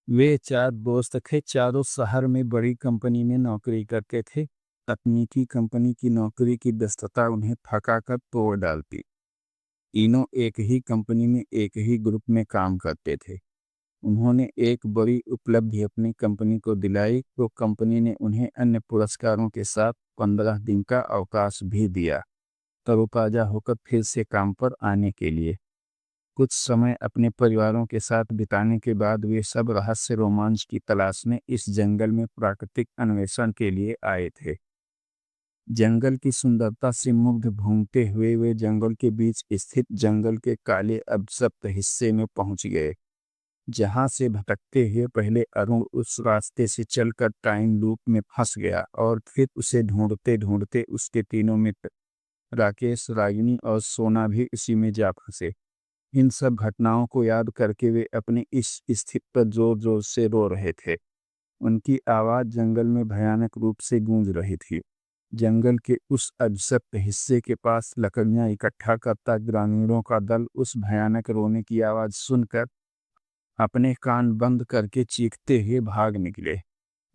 वे चार दोस्त थे, चारों शहर में बड़ी कंपनी में नौकरी करते थे। तकनीकी कंपनी की नौकरी की व्यस्तता उन्हें थका कर तोड़ डालती। तीनों एक ही कंपनी में एक ही ग्रुप में काम करते थे। उन्होंने एक बड़ी उपलब्धि अपनी कंपनी को दिलाई तो कंपनी ने उन्हें अन्य पुरस्कारों के साथ 15 दिन का अवकाश भी दिया, तरोताजा होकर फिर से काम पर आने के लिए। कुछ समय अपने परिवारों के साथ बिताने के बाद वे सब रहस्य रोमांच की तलाश में इस जंगल में प्राकृतिक अन्वेषण के लिए आए थे। जंगल की सुंदरता से मुग्ध घूमते हुए वे जंगल के बीच स्थित जंगल के काले अभिशप्त हिस्से में पहुंच गए, जहां से भटकते हुए पहले अरुण उस रास्ते से चलकर टाइम लूप में फंस गया और फिर उसे ढूंढते ढूंढते उसके तीनों मित्र राकेश, रागिनी और सोना भी उसी में जा फंसे। इन सब घटनाओं को याद करके वे अपनी इस स्थिति पर जोर जोर से रो रहे थे। उनकी आवाज़ जंगल में भयानक रूप से गूंज रही थी। जंगल के उस अभिशप्त हिस्से के पास लकड़ियां इकट्ठा करता ग्रामीणों का दल उस भयानक रोने की आवाज़ सुनकर अपने कान बंद करके चीखते हुए भाग निकले।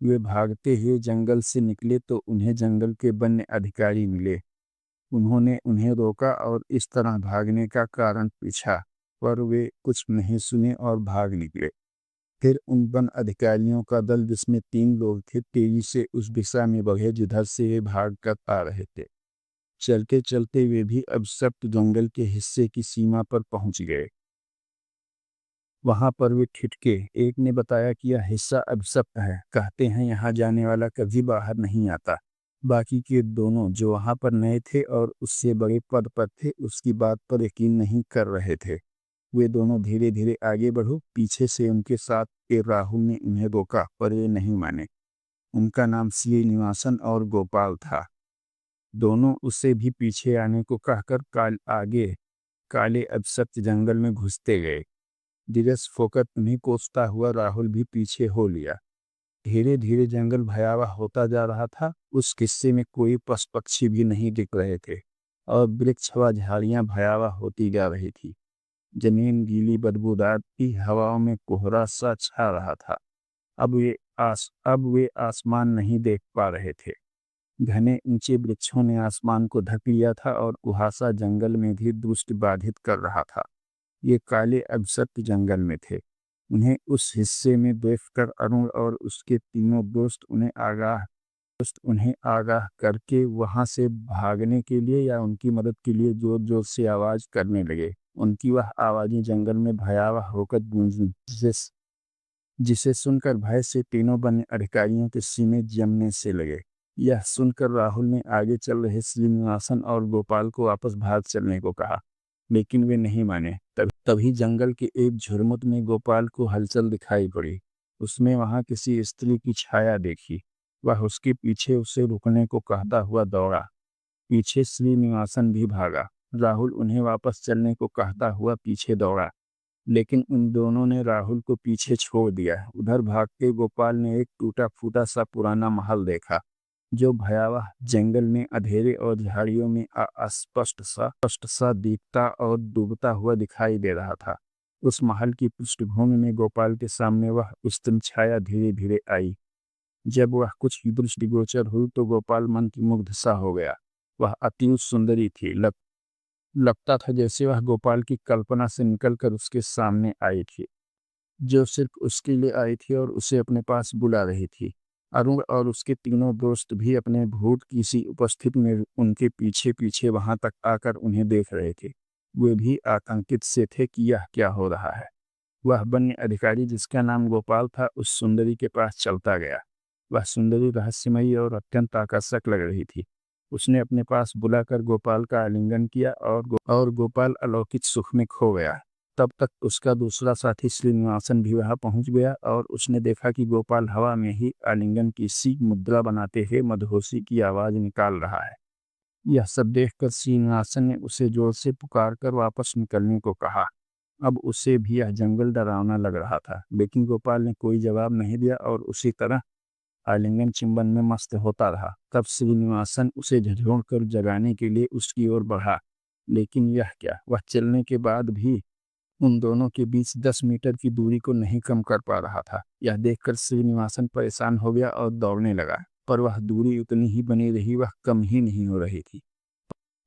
वे भागते हुए जंगल से निकले तो उन्हें जंगल के वन्य अधिकारी मिले। उन्होंने उन्हें रोका और इस तरह भागने का कारण पूछा, पर वे कुछ नहीं सुने और भाग निकले। फिर उन वन अधिकारियों का दल, जिसमें 3 लोग थे, तेजी से उस दिशा में बढ़े जिधर से वे भाग कर आ रहे थे। चलते चलते वे भी अभिशप्त जंगल के हिस्से की सीमा पर पहुंच गए। वहां पर वे ठिठके। एक ने बताया कि यह हिस्सा अभिशप्त है, कहते हैं यहाँ जाने वाला कभी बाहर नहीं आता। बाकी के दोनों, जो वहां पर नए थे और उससे बड़े पद पर थे, उसकी बात पर यकीन नहीं कर रहे थे। वे दोनों धीरे धीरे आगे बढ़ो। पीछे से उनके साथ के राहुल ने उन्हें रोका, पर वे नहीं माने। उनका नाम श्रीनिवासन और गोपाल था। दोनों उससे भी पीछे आने को कहकर आगे काले अभिशप्त जंगल में घुसते गए। धीरज फोकट उन्हें कोसता हुआ राहुल भी पीछे हो लिया। धीरे धीरे जंगल भयावह होता जा रहा था। उस किस्से में कोई पशु पक्षी भी नहीं दिख रहे थे और वृक्ष व झाड़ियां भयावह होती जा रही थी। जमीन गीली बदबूदार थी, हवाओं में कोहरा सा छा रहा था। अब वे आसमान नहीं देख पा रहे थे। घने ऊंचे वृक्षों ने आसमान को ढक लिया था और कुहासा जंगल में भी दृष्टि बाधित कर रहा था। ये काले अभिशप्त जंगल में थे। उन्हें उस हिस्से में देखकर अरुण और उसके तीनों दोस्त उन्हें आगाह करके वहां से भागने के लिए या उनकी मदद के लिए जोर जोर से आवाज करने लगे। उनकी वह आवाजें जंगल में भयावह होकर गूंजी, जिसे सुनकर भय से तीनों वन अधिकारियों के सीने जमने से लगे। यह सुनकर राहुल ने आगे चल रहे श्रीनिवासन और गोपाल को वापस भाग चलने को कहा, लेकिन वे नहीं माने। तभी जंगल के एक झुरमुट में गोपाल को हलचल दिखाई पड़ी। उसने वहां किसी स्त्री की छाया देखी। वह उसके पीछे उसे रुकने को कहता हुआ दौड़ा। पीछे श्रीनिवासन भी भागा। राहुल उन्हें वापस चलने को कहता हुआ पीछे दौड़ा, लेकिन उन दोनों ने राहुल को पीछे छोड़ दिया। उधर भागते गोपाल ने एक टूटा फूटा सा पुराना महल देखा, जो भयावह जंगल में अंधेरे और झाड़ियों में स्पष्ट सा दिखता और डूबता हुआ दिखाई दे रहा था। उस महल की पृष्ठभूमि में गोपाल के सामने वह उस्तम छाया धीरे धीरे आई। जब वह कुछ दृष्टिगोचर हुई तो गोपाल मन की मुग्ध सा हो गया। वह अति सुंदरी थी। लगता था जैसे वह गोपाल की कल्पना से निकलकर उसके सामने आई थी, जो सिर्फ उसके लिए आई थी और उसे अपने पास बुला रही थी। अरुण और उसके तीनों दोस्त भी अपने भूत की सी उपस्थिति में उनके पीछे पीछे वहां तक आकर उन्हें देख रहे थे। वे भी आतंकित से थे कि यह क्या हो रहा है। वह वन्य अधिकारी, जिसका नाम गोपाल था, उस सुंदरी के पास चलता गया। वह सुंदरी रहस्यमयी और अत्यंत आकर्षक लग रही थी। उसने अपने पास बुलाकर गोपाल का आलिंगन किया और गोपाल अलौकिक सुख में खो गया। तब तक उसका दूसरा साथी श्रीनिवासन भी वहां पहुंच गया और उसने देखा कि गोपाल हवा में ही आलिंगन की सी मुद्रा बनाते हुए मदहोशी की आवाज निकाल रहा है। यह सब देखकर श्रीनिवासन ने उसे जोर से पुकार कर वापस निकलने को कहा। अब उसे भी यह जंगल डरावना लग रहा था, लेकिन गोपाल ने कोई जवाब नहीं दिया और उसी तरह आलिंगन चुंबन में मस्त होता रहा। तब श्रीनिवासन उसे झंझोड़ कर जगाने के लिए उसकी ओर बढ़ा, लेकिन यह क्या, वह चलने के बाद भी उन दोनों के बीच 10 मीटर की दूरी को नहीं कम कर पा रहा था। यह देखकर श्रीनिवासन परेशान हो गया और दौड़ने लगा, पर वह दूरी उतनी ही बनी रही, वह कम ही नहीं हो रही थी।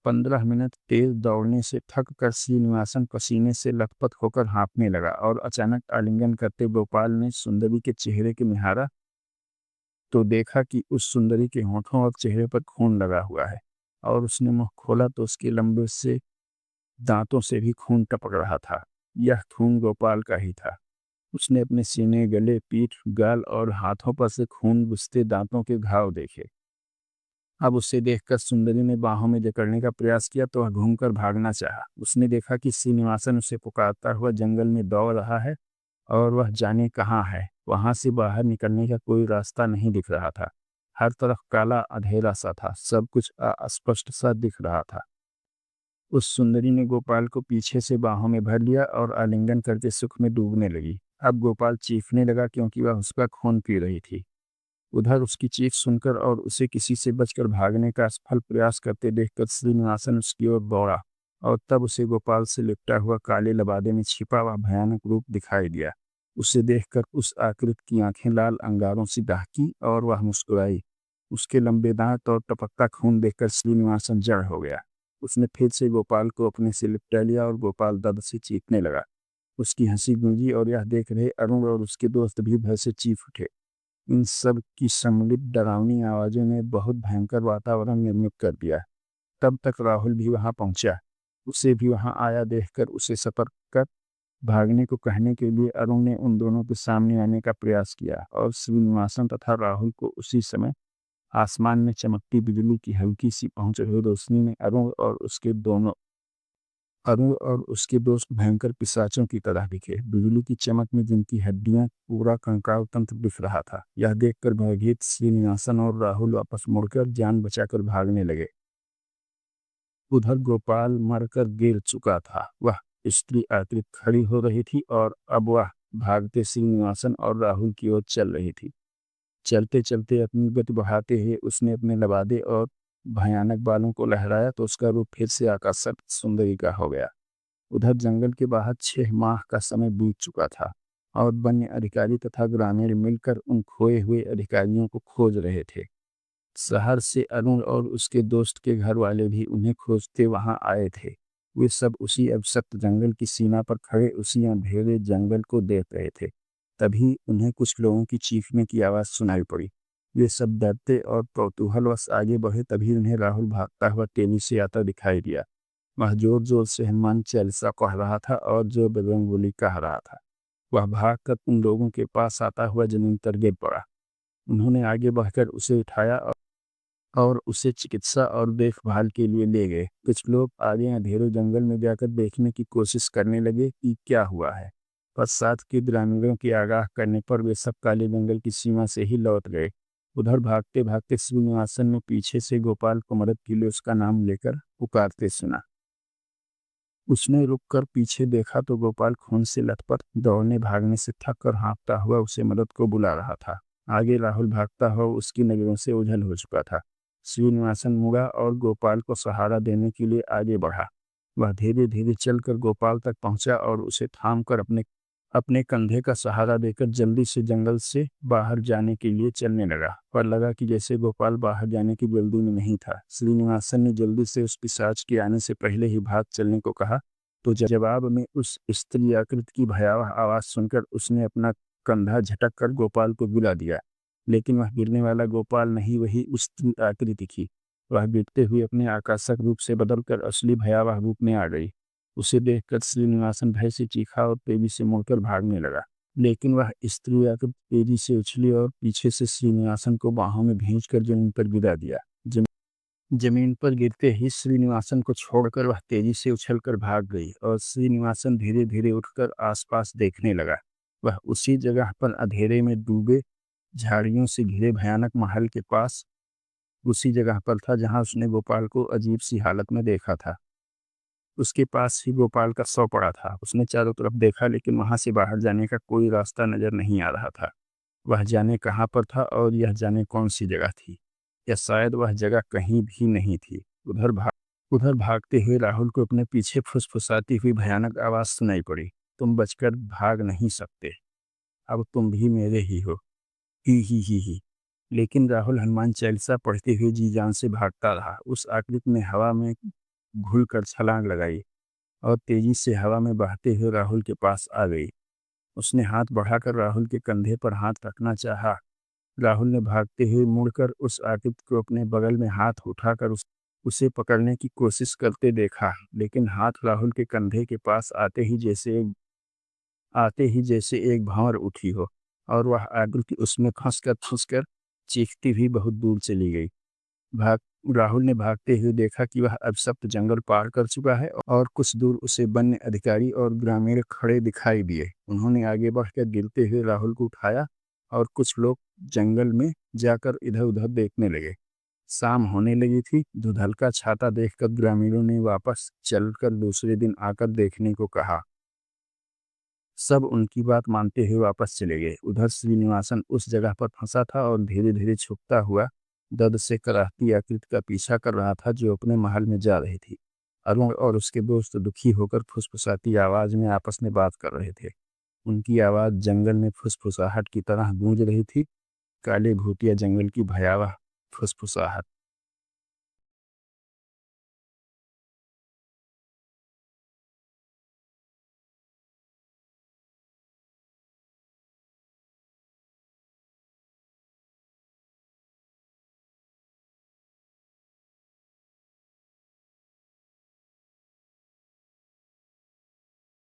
15 मिनट तेज दौड़ने से थक कर श्रीनिवासन पसीने से लथपथ होकर हाँफने लगा और अचानक आलिंगन करते गोपाल ने सुंदरी के चेहरे के निहारा तो देखा कि उस सुंदरी के होठों और चेहरे पर खून लगा हुआ है, और उसने मुंह खोला तो उसके लंबे से दांतों से भी खून टपक रहा था। यह खून गोपाल का ही था। उसने अपने सीने, गले, पीठ, गाल और हाथों पर से खून बुझते दांतों के घाव देखे। अब उसे देखकर सुंदरी ने बाहों में जकड़ने का प्रयास किया तो वह घूमकर भागना चाहा। उसने देखा कि श्रीनिवासन उसे पुकारता हुआ जंगल में दौड़ रहा है और वह जाने कहाँ है। वहां से बाहर निकलने का कोई रास्ता नहीं दिख रहा था। हर तरफ काला अंधेरा सा था, सब कुछ अस्पष्ट सा दिख रहा था। उस सुंदरी ने गोपाल को पीछे से बाहों में भर लिया और आलिंगन करके सुख में डूबने लगी। अब गोपाल चीखने लगा क्योंकि वह उसका खून पी रही थी। उधर उसकी चीख सुनकर और उसे किसी से बचकर भागने का असफल प्रयास करते देखकर श्रीनिवासन उसकी ओर दौड़ा, और तब उसे गोपाल से लिपटा हुआ काले लबादे में छिपा हुआ भयानक रूप दिखाई दिया। उसे देखकर उस आकृति की आंखें लाल अंगारों से दहकी और वह मुस्कुराई। उसके लंबे दांत और टपकता खून देखकर श्रीनिवासन जड़ हो गया। उसने फिर से गोपाल को अपने से लिपटा लिया और गोपाल दर्द से चीखने लगा। उसकी हंसी गूंजी और यह देख रहे अरुण और उसके दोस्त भी भय से चीख उठे। इन सब की सम्मिलित डरावनी आवाज़ों ने बहुत भयंकर वातावरण निर्मित कर दिया। तब तक राहुल भी वहां पहुंचा। उसे भी वहां आया देखकर उसे सतर्क कर भागने को कहने के लिए अरुण ने उन दोनों के सामने आने का प्रयास किया, और श्रीनिवासन तथा राहुल को उसी समय आसमान में चमकती बिजली की हल्की सी पहुंच रही रोशनी में अरुण और उसके दोस्त भयंकर पिशाचों की तरह दिखे। बिजली की चमक में जिनकी हड्डियां पूरा कंकाल तंत्र दिख रहा था। यह देखकर भयभीत श्रीनिवासन और राहुल वापस मुड़कर जान बचाकर भागने लगे। उधर गोपाल मरकर गिर चुका था। वह स्त्री आकृत खड़ी हो रही थी और अब वह भागते श्रीनिवासन और राहुल की ओर चल रही थी। चलते चलते अपनी गति बढ़ाते हुए उसने अपने लबादे और भयानक बालों को लहराया तो उसका रूप फिर से आकर्षक सुंदरी का हो गया। उधर जंगल के बाहर 6 माह का समय बीत चुका था और वन्य अधिकारी तथा ग्रामीण मिलकर उन खोए हुए अधिकारियों को खोज रहे थे। शहर से अरुण और उसके दोस्त के घर वाले भी उन्हें खोजते वहां आए थे। वे सब उसी अभिशप्त जंगल की सीमा पर खड़े उसी अंधेरे जंगल को देख रहे थे। तभी उन्हें कुछ लोगों की चीखने की आवाज़ सुनाई पड़ी। वे सब डरते और कौतूहलवश आगे बढ़े। तभी उन्हें राहुल भागता हुआ तेजी से आता दिखाई दिया। वह जोर जोर से हनुमान चालीसा कह रहा था और जो बजरंगबली कह रहा था। वह भागकर उन लोगों के पास आता हुआ जमीन पर गिर पड़ा। उन्होंने आगे बढ़कर उसे उठाया और उसे चिकित्सा और देखभाल के लिए ले गए। कुछ लोग आगे अंधेरे जंगल में जाकर देखने की कोशिश करने लगे कि क्या हुआ है, पर साथ के ग्रामीणों के आगाह करने पर वे सब काले जंगल की सीमा से ही लौट गए। उधर भागते भागते श्रीनिवासन ने पीछे से गोपाल को मदद के लिए उसका नाम लेकर पुकारते सुना। उसने रुककर पीछे देखा तो गोपाल खून से लथपथ दौड़ने भागने से थक कर हाँफता हुआ उसे मदद को बुला रहा था। आगे राहुल भागता हुआ उसकी नजरों से ओझल हो चुका था। श्रीनिवासन मुड़ा और गोपाल को सहारा देने के लिए आगे बढ़ा। वह धीरे धीरे चलकर गोपाल तक पहुंचा और उसे थाम कर अपने अपने कंधे का सहारा देकर जल्दी से जंगल से बाहर जाने के लिए चलने लगा, पर लगा कि जैसे गोपाल बाहर जाने की जल्दी में नहीं था। श्रीनिवासन ने जल्दी से उस पिशाच के आने से पहले ही भाग चलने को कहा, तो जवाब में उस स्त्री आकृति की भयावह आवाज सुनकर उसने अपना कंधा झटक कर गोपाल को बुला दिया। लेकिन वह गिरने वाला गोपाल नहीं, वही उस स्त्री आकृति थी। वह गिरते हुए अपने आकर्षक रूप से बदलकर असली भयावह रूप में आ गई। उसे देखकर श्रीनिवासन भय से चीखा और तेजी से मुड़कर भागने लगा। लेकिन वह स्त्री आकर तेजी से उछली और पीछे से श्रीनिवासन को बाहों में भींचकर जमीन पर गिरा दिया। जमीन पर गिरते ही श्रीनिवासन को छोड़कर वह तेजी से उछलकर भाग गई और श्रीनिवासन धीरे धीरे उठकर आसपास देखने लगा। वह उसी जगह पर अंधेरे में डूबे झाड़ियों से घिरे भयानक महल के पास उसी जगह पर था जहां उसने गोपाल को अजीब सी हालत में देखा था। उसके पास ही गोपाल का शव पड़ा था। उसने चारों तरफ देखा लेकिन वहां से बाहर जाने का कोई रास्ता नजर नहीं आ रहा था। वह जाने कहाँ पर था और यह जाने कौन सी जगह थी, या शायद वह जगह कहीं भी नहीं थी। उधर भागते हुए राहुल को अपने पीछे फुसफुसाती हुई भयानक आवाज सुनाई पड़ी। तुम बचकर भाग नहीं सकते, अब तुम भी मेरे ही हो। ही। लेकिन राहुल हनुमान चालीसा पढ़ते हुए जी जान से भागता रहा। उस आकृति ने हवा में घुल कर छलांग लगाई और तेजी से हवा में बहते हुए राहुल के पास आ गई। उसने हाथ बढ़ाकर राहुल के कंधे पर हाथ रखना चाहा। राहुल ने भागते हुए मुड़कर उस आकृति को अपने बगल में हाथ उठाकर उसे पकड़ने की कोशिश करते देखा, लेकिन हाथ राहुल के कंधे के पास आते ही जैसे एक भंवर उठी हो और वह आकृति उसमें फंसकर चीखती हुई बहुत दूर चली गई। भाग राहुल ने भागते हुए देखा कि वह अब सप्त जंगल पार कर चुका है और कुछ दूर उसे वन्य अधिकारी और ग्रामीण खड़े दिखाई दिए। उन्होंने आगे बढ़कर गिरते हुए राहुल को उठाया और कुछ लोग जंगल में जाकर इधर-उधर देखने लगे। शाम होने लगी थी। धुंधलका छाता देखकर ग्रामीणों ने वापस चलकर दूसरे दिन आकर देखने को कहा। सब उनकी बात मानते हुए वापस चले गए। उधर श्रीनिवासन उस जगह पर फंसा था और धीरे धीरे छुपता हुआ दर्द से कराहती आकृति का पीछा कर रहा था जो अपने महल में जा रही थी। अरुण और उसके दोस्त दुखी होकर फुसफुसाती आवाज में आपस में बात कर रहे थे। उनकी आवाज जंगल में फुसफुसाहट की तरह गूंज रही थी, काले भूतिया जंगल की भयावह फुसफुसाहट।